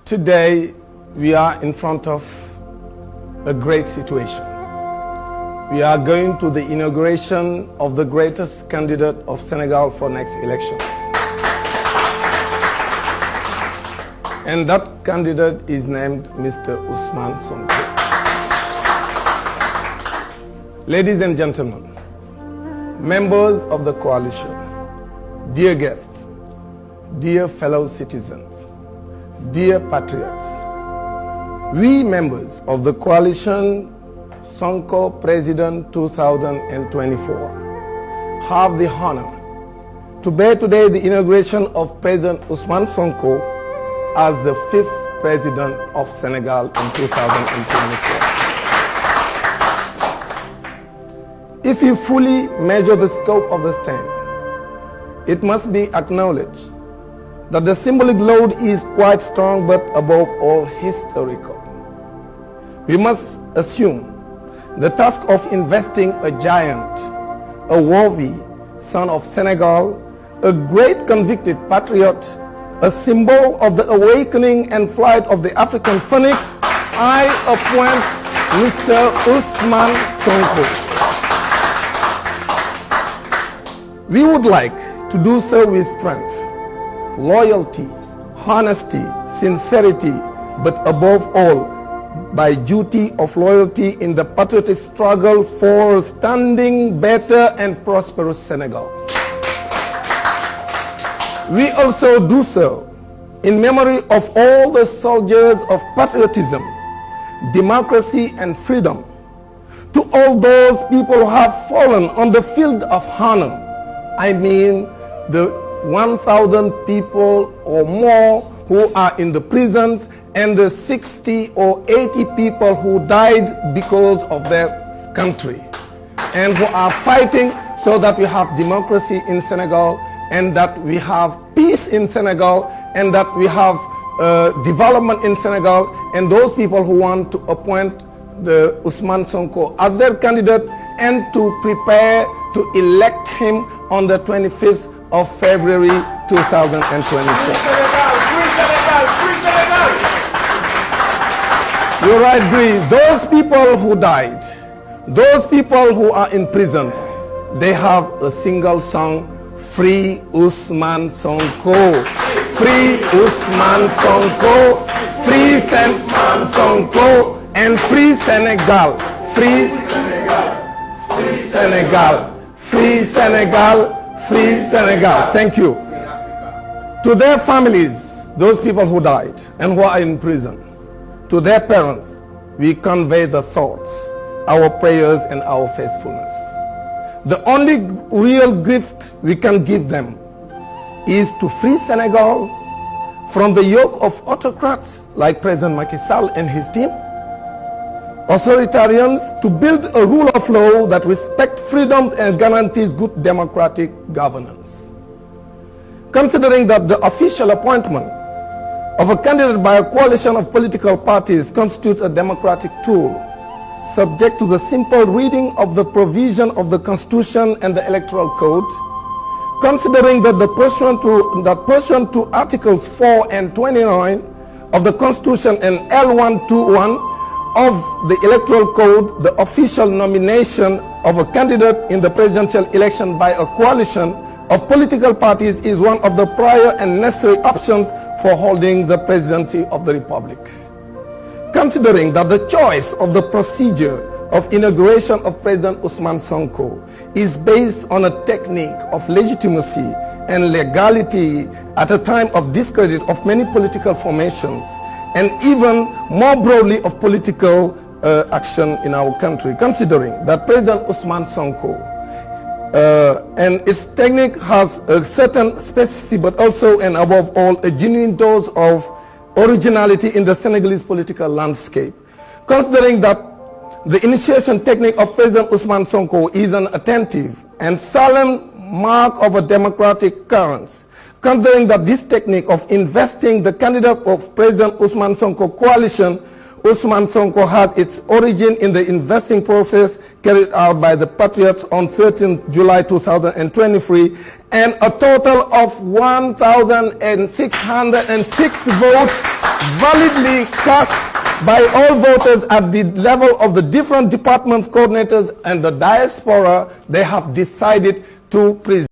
Today, we are in front of a great situation. We are going to the inauguration of the greatest candidate of Senegal for next elections. And that candidate is named Mr. Ousmane Sonko. Ladies and gentlemen, members of the coalition, dear guests, dear fellow citizens, dear patriots, we members of the coalition Sonko President 2024 have the honor to bear today the inauguration of President Ousmane Sonko as the 5th President of Senegal in 2024. If you fully measure the scope of the stand, it must be acknowledged that the symbolic load is quite strong, but above all historical. We must assume the task of investing a giant, a worthy son of Senegal, a great convicted patriot, a symbol of the awakening and flight of the African phoenix. I appoint Mr. Ousmane Sonko. We would like to do so with strength, loyalty, honesty, sincerity, but above all, by duty of loyalty in the patriotic struggle for a standing, better and prosperous Senegal. We also do so in memory of all the soldiers of patriotism, democracy and freedom, to all those people who have fallen on the field of honor. I mean the 1,000 people or more who are in the prisons and the 60 or 80 people who died because of their country and who are fighting so that we have democracy in Senegal and that we have peace in Senegal and that we have development in Senegal, and those people who want to appoint the Ousmane Sonko as their candidate and to prepare to elect him on the 25th of February 2024. You're right, Bree. Those people who died, those people who are in prison, they have a single song, Free Ousmane Sonko. Free Ousmane Sonko. Free Ousmane Sonko. And free Senegal. Free Senegal. Free Senegal. Free Senegal. Free Senegal. Thank you. To their families, those people who died and who are in prison, to their parents, we convey the thoughts, our prayers and our faithfulness. The only real gift we can give them is to free Senegal from the yoke of autocrats like President Macky Sall and his team, authoritarians, to build a rule of law that respects freedoms and guarantees good democratic governance. Considering that the official appointment of a candidate by a coalition of political parties constitutes a democratic tool, subject to the simple reading of the provision of the Constitution and the Electoral Code, considering that pursuant to Articles 4 and 29 of the Constitution and L121 of the Electoral Code, the official nomination of a candidate in the presidential election by a coalition of political parties is one of the prior and necessary options for holding the presidency of the Republic. Considering that the choice of the procedure of inauguration of President Ousmane Sonko is based on a technique of legitimacy and legality at a time of discredit of many political formations and even more broadly of political action in our country, considering that President Ousmane Sonko and its technique has a certain specificity, but also and above all a genuine dose of originality in the Senegalese political landscape. Considering that the initiation technique of President Ousmane Sonko is an attentive and solemn mark of a democratic current, considering that this technique of investing the candidate of President Ousmane Sonko coalition, Ousmane Sonko has its origin in the investing process carried out by the Patriots on 13th July 2023, and a total of 1,606 votes validly cast by all voters at the level of the different departments, coordinators, and the diaspora, they have decided to present